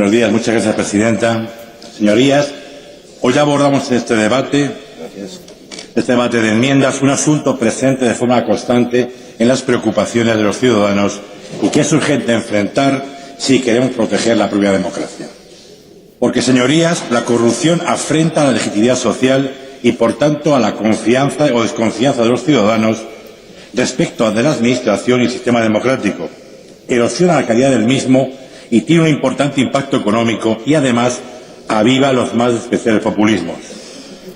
Buenos días, muchas gracias, presidenta. Señorías, hoy abordamos en este debate de enmiendas, un asunto presente de forma constante en las preocupaciones de los ciudadanos y que es urgente enfrentar si queremos proteger la propia democracia. Porque, señorías, la corrupción afrenta a la legitimidad social y, por tanto, a la confianza o desconfianza de los ciudadanos respecto de la administración y el sistema democrático. Erosiona la calidad del mismo y tiene un importante impacto económico y, además, aviva los más especiales populismos.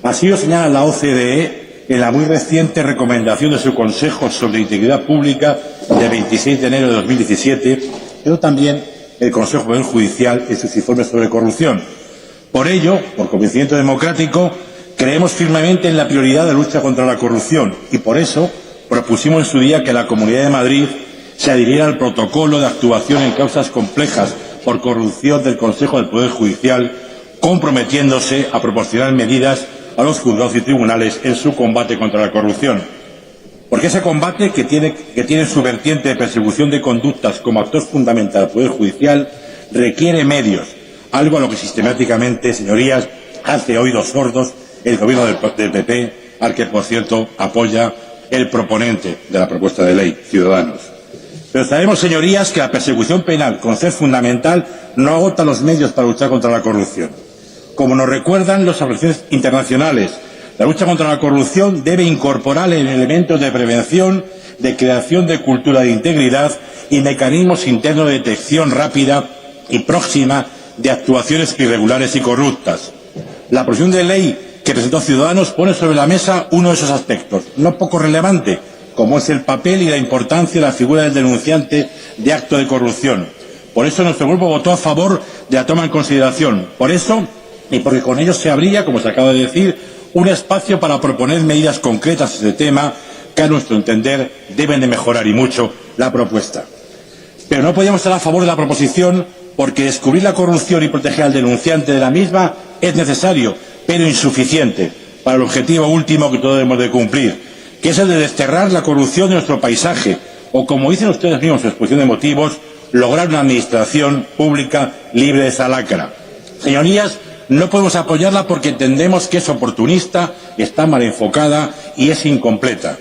Así lo señala la OCDE en la muy reciente recomendación de su Consejo sobre Integridad Pública de 26 de enero de 2017, pero también el Consejo Poder Judicial en sus informes sobre corrupción. Por ello, por convencimiento democrático, creemos firmemente en la prioridad de la lucha contra la corrupción y por eso propusimos en su día que la Comunidad de Madrid se adhiriera al protocolo de actuación en causas complejas por corrupción del Consejo del Poder Judicial, comprometiéndose a proporcionar medidas a los juzgados y tribunales en su combate contra la corrupción. Porque ese combate, que tiene su vertiente de persecución de conductas como actor fundamental del Poder Judicial, requiere medios, algo a lo que sistemáticamente, señorías, hace oídos sordos el gobierno del PP, al que, por cierto, apoya el proponente de la propuesta de ley, Ciudadanos. Pero sabemos, señorías, que la persecución penal, con ser fundamental, no agota los medios para luchar contra la corrupción. Como nos recuerdan las organizaciones internacionales, la lucha contra la corrupción debe incorporar elementos de prevención, de creación de cultura de integridad y mecanismos internos de detección rápida y próxima de actuaciones irregulares y corruptas. La proposición de ley que presentó Ciudadanos pone sobre la mesa uno de esos aspectos, no poco relevante, como es el papel y la importancia de la figura del denunciante de acto de corrupción. Por eso nuestro grupo votó a favor de la toma en consideración. Por eso, y porque con ello se abría, como se acaba de decir, un espacio para proponer medidas concretas a este tema que, a nuestro entender, deben de mejorar y mucho la propuesta. Pero no podíamos estar a favor de la proposición porque descubrir la corrupción y proteger al denunciante de la misma es necesario, pero insuficiente para el objetivo último que todos debemos de cumplir, que es el de desterrar la corrupción de nuestro paisaje, o, como dicen ustedes mismos en su exposición de motivos, lograr una administración pública libre de esa lacra. Señorías, no podemos apoyarla porque entendemos que es oportunista, está mal enfocada y es incompleta.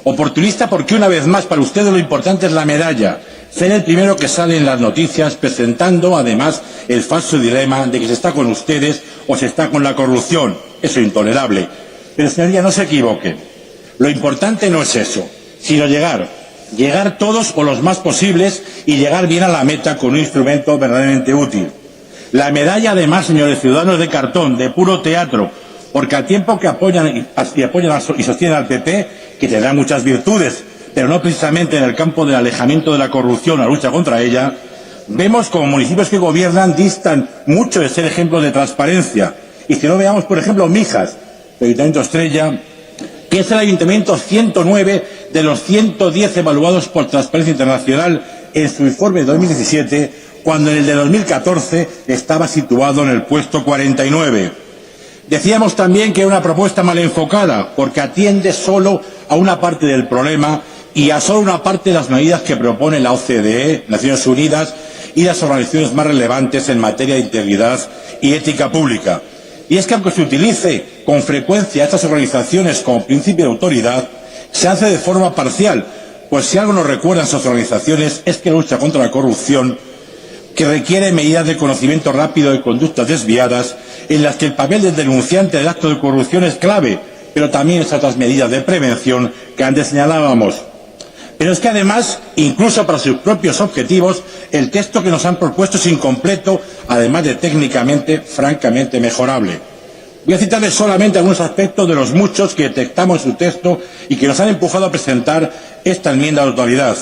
Oportunista porque, una vez más, para ustedes lo importante es la medalla, ser el primero que sale en las noticias presentando, además, el falso dilema de que se está con ustedes o se está con la corrupción. Eso es intolerable. Pero, señorías, no se equivoquen. Lo importante no es eso, sino llegar todos o los más posibles y llegar bien a la meta con un instrumento verdaderamente útil. La medalla, además, señores ciudadanos, de cartón, de puro teatro, porque al tiempo que apoyan y sostienen al PP, que tendrá muchas virtudes, pero no precisamente en el campo del alejamiento de la corrupción o la lucha contra ella, vemos como municipios que gobiernan distan mucho de ser ejemplos de transparencia. Y si no, veamos, por ejemplo, Mijas, el Ayuntamiento Estrella, que es el ayuntamiento 109 de los 110 evaluados por Transparencia Internacional en su informe de 2017, cuando en el de 2014 estaba situado en el puesto 49. Decíamos también que era una propuesta mal enfocada, porque atiende solo a una parte del problema y a solo una parte de las medidas que propone la OCDE, Naciones Unidas, y las organizaciones más relevantes en materia de integridad y ética pública. Y es que, aunque se utilice con frecuencia a estas organizaciones como principio de autoridad, se hace de forma parcial, pues si algo nos recuerdan esas organizaciones es que la lucha contra la corrupción, que requiere medidas de conocimiento rápido de conductas desviadas, en las que el papel del denunciante del acto de corrupción es clave, pero también esas otras medidas de prevención que antes señalábamos. Pero es que, además, incluso para sus propios objetivos, el texto que nos han propuesto es incompleto, además de técnicamente, francamente mejorable. Voy a citarles solamente algunos aspectos de los muchos que detectamos en su texto y que nos han empujado a presentar esta enmienda a la totalidad.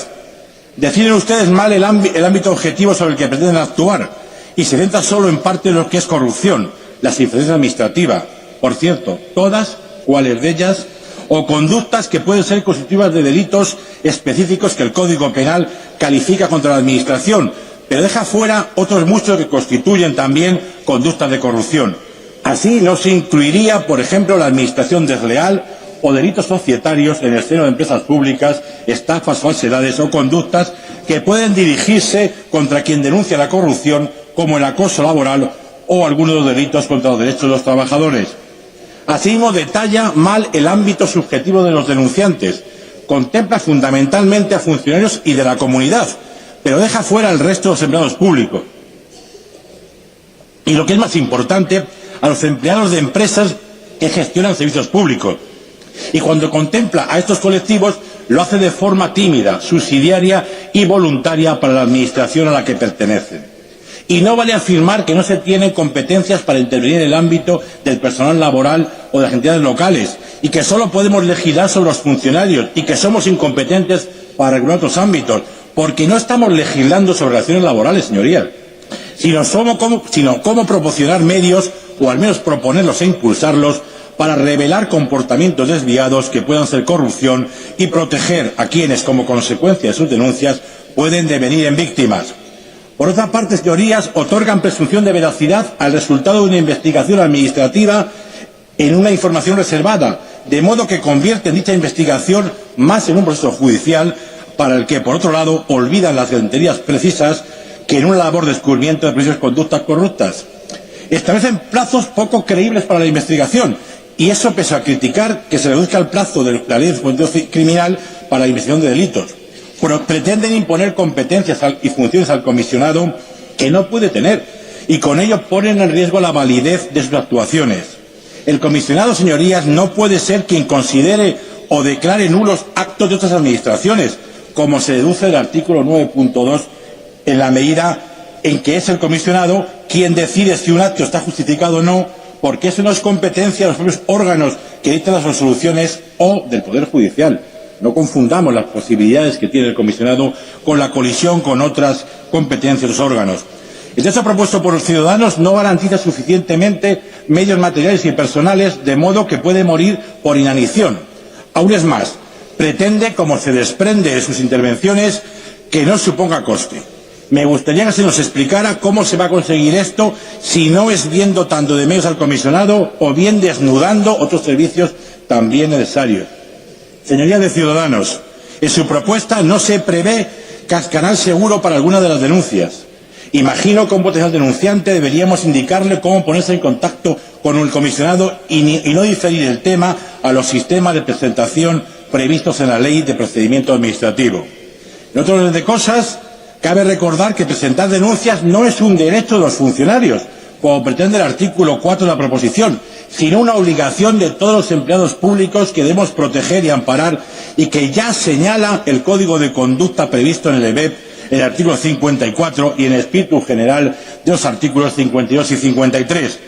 Definen ustedes mal el ámbito objetivo sobre el que pretenden actuar y se centra solo en parte de lo que es corrupción, la asistencia administrativa. Por cierto, todas, cuáles de ellas, o conductas que pueden ser constitutivas de delitos específicos que el Código Penal califica contra la Administración, pero deja fuera otros muchos que constituyen también conductas de corrupción. Así no se incluiría, por ejemplo, la administración desleal o delitos societarios en el seno de empresas públicas, estafas, falsedades o conductas que pueden dirigirse contra quien denuncia la corrupción como el acoso laboral o algunos de los delitos contra los derechos de los trabajadores. Asimismo, detalla mal el ámbito subjetivo de los denunciantes. Contempla fundamentalmente a funcionarios y de la comunidad, pero deja fuera al resto de los empleados públicos. Y lo que es más importante, a los empleados de empresas que gestionan servicios públicos. Y cuando contempla a estos colectivos, lo hace de forma tímida, subsidiaria y voluntaria para la administración a la que pertenecen. Y no vale afirmar que no se tienen competencias para intervenir en el ámbito del personal laboral o de las entidades locales, y que solo podemos legislar sobre los funcionarios, y que somos incompetentes para regular otros ámbitos, porque no estamos legislando sobre relaciones laborales, señorías, sino cómo proporcionar medios, o al menos proponerlos e impulsarlos, para revelar comportamientos desviados que puedan ser corrupción y proteger a quienes, como consecuencia de sus denuncias, pueden devenir en víctimas. Por otra parte, señorías, otorgan presunción de veracidad al resultado de una investigación administrativa en una información reservada, de modo que convierten dicha investigación más en un proceso judicial para el que, por otro lado, olvidan las garantías precisas que en una labor de descubrimiento de posibles conductas corruptas. Establecen plazos poco creíbles para la investigación, y eso pese a criticar que se reduzca el plazo de la ley de enjuiciamiento criminal para la investigación de delitos. Pero pretenden imponer competencias y funciones al comisionado que no puede tener, y con ello ponen en riesgo la validez de sus actuaciones. El comisionado, señorías, no puede ser quien considere o declare nulos actos de otras administraciones, como se deduce del artículo 9.2, en la medida en que es el comisionado quien decide si un acto está justificado o no, porque eso no es competencia de los propios órganos que dictan las resoluciones o del Poder Judicial. No confundamos las posibilidades que tiene el comisionado con la colisión con otras competencias de los órganos. El texto propuesto por los ciudadanos no garantiza suficientemente medios materiales y personales, de modo que puede morir por inanición. Aún es más, pretende, como se desprende de sus intervenciones, que no suponga coste. Me gustaría que se nos explicara cómo se va a conseguir esto, si no es bien dotando de medios al comisionado o bien desnudando otros servicios también necesarios. Señorías de Ciudadanos, en su propuesta no se prevé canal seguro para alguna de las denuncias. Imagino que a un potencial denunciante deberíamos indicarle cómo ponerse en contacto con el comisionado y no diferir el tema a los sistemas de presentación previstos en la Ley de Procedimiento Administrativo. En otro orden de cosas, cabe recordar que presentar denuncias no es un derecho de los funcionarios, como pretende el artículo 4 de la proposición, sino una obligación de todos los empleados públicos que debemos proteger y amparar, y que ya señala el Código de Conducta previsto en el EBEP, en el artículo 54 y en el espíritu general de los artículos 52 y 53.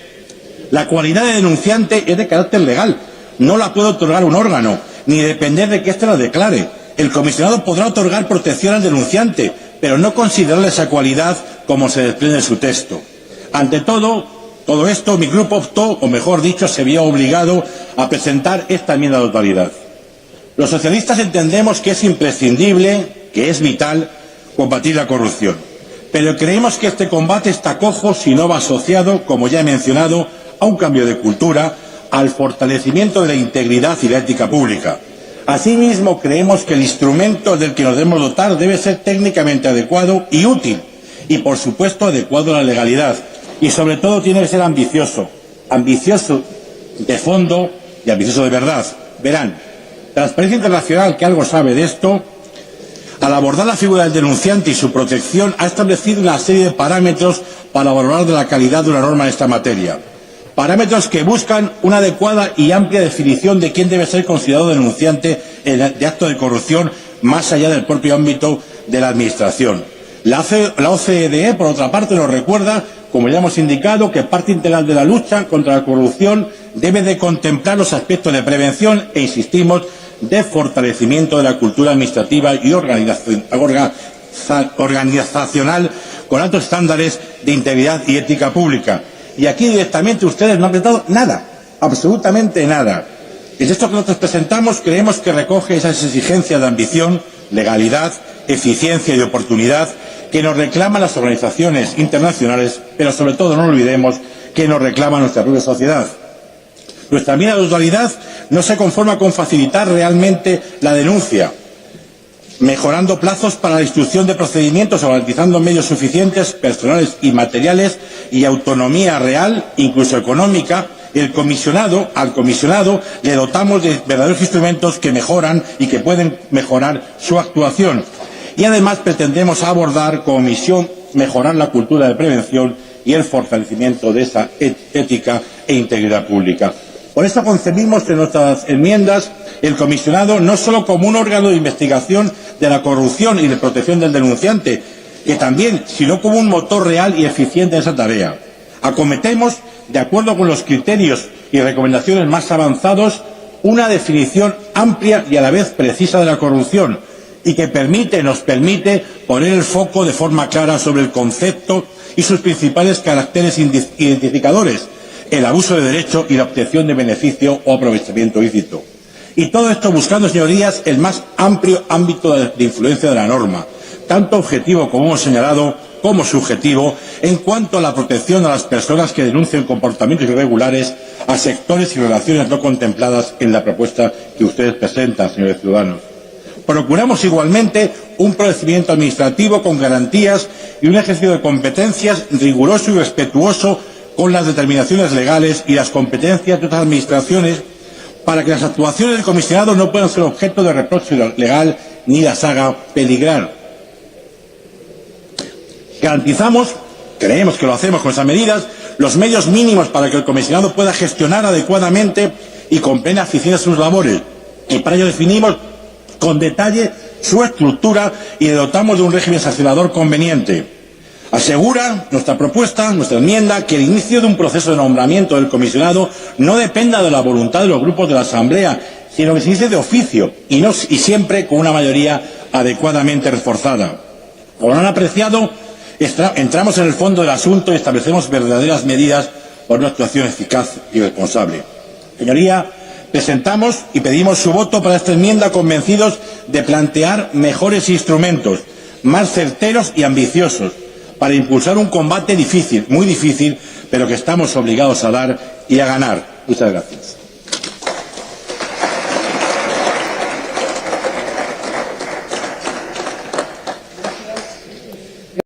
La cualidad de denunciante es de carácter legal, no la puede otorgar un órgano, ni depender de que éste la declare. El comisionado podrá otorgar protección al denunciante, pero no considerarle esa cualidad como se desprende de su texto. Ante todo esto, mi grupo optó, o mejor dicho, se vio obligado a presentar esta enmienda de totalidad. Los socialistas entendemos que es imprescindible, que es vital, combatir la corrupción. Pero creemos que este combate está cojo si no va asociado, como ya he mencionado, a un cambio de cultura, al fortalecimiento de la integridad y la ética pública. Asimismo, creemos que el instrumento del que nos debemos dotar debe ser técnicamente adecuado y útil, y por supuesto adecuado a la legalidad. Y sobre todo tiene que ser ambicioso de fondo y ambicioso de verdad. Verán, Transparencia Internacional, que algo sabe de esto, al abordar la figura del denunciante y su protección, ha establecido una serie de parámetros para valorar la calidad de una norma en esta materia. Parámetros que buscan una adecuada y amplia definición de quién debe ser considerado denunciante de acto de corrupción, más allá del propio ámbito de la Administración. La OCDE, por otra parte, nos recuerda, como ya hemos indicado, que parte integral de la lucha contra la corrupción debe de contemplar los aspectos de prevención e, insistimos, de fortalecimiento de la cultura administrativa y organizacional con altos estándares de integridad y ética pública. Y aquí directamente ustedes no han presentado nada, absolutamente nada. El texto que nosotros presentamos creemos que recoge esas exigencias de ambición, legalidad, eficiencia y oportunidad que nos reclaman las organizaciones internacionales, pero sobre todo no olvidemos que nos reclama nuestra propia sociedad. Nuestra enmienda de totalidad no se conforma con facilitar realmente la denuncia, mejorando plazos para la instrucción de procedimientos, garantizando medios suficientes, personales y materiales, y autonomía real, incluso económica. Al comisionado le dotamos de verdaderos instrumentos que mejoran y que pueden mejorar su actuación. Y además pretendemos abordar como misión mejorar la cultura de prevención y el fortalecimiento de esa ética e integridad pública. Por eso concebimos en nuestras enmiendas el comisionado no solo como un órgano de investigación de la corrupción y de protección del denunciante, que también, sino como un motor real y eficiente en esa tarea. Acometemos, de acuerdo con los criterios y recomendaciones más avanzados, una definición amplia y a la vez precisa de la corrupción, y que nos permite poner el foco de forma clara sobre el concepto y sus principales caracteres identificadores: el abuso de derecho y la obtención de beneficio o aprovechamiento ilícito. Y todo esto buscando, señorías, el más amplio ámbito de influencia de la norma, tanto objetivo, como hemos señalado, como subjetivo, en cuanto a la protección a las personas que denuncian comportamientos irregulares, a sectores y relaciones no contempladas en la propuesta que ustedes presentan, señores ciudadanos. Procuramos igualmente un procedimiento administrativo con garantías y un ejercicio de competencias riguroso y respetuoso con las determinaciones legales y las competencias de otras administraciones, para que las actuaciones del comisionado no puedan ser objeto de reproche legal ni las haga peligrar. Garantizamos, creemos que lo hacemos con esas medidas, los medios mínimos para que el comisionado pueda gestionar adecuadamente y con plena eficiencia sus labores, y para ello definimos con detalle su estructura y le dotamos de un régimen sancionador conveniente. Asegura nuestra propuesta, nuestra enmienda, que el inicio de un proceso de nombramiento del comisionado no dependa de la voluntad de los grupos de la Asamblea, sino que se inicie de oficio y siempre con una mayoría adecuadamente reforzada. Como han apreciado, entramos en el fondo del asunto y establecemos verdaderas medidas por una actuación eficaz y responsable. Señoría, presentamos y pedimos su voto para esta enmienda, convencidos de plantear mejores instrumentos, más certeros y ambiciosos, para impulsar un combate difícil, muy difícil, pero que estamos obligados a dar y a ganar. Muchas gracias.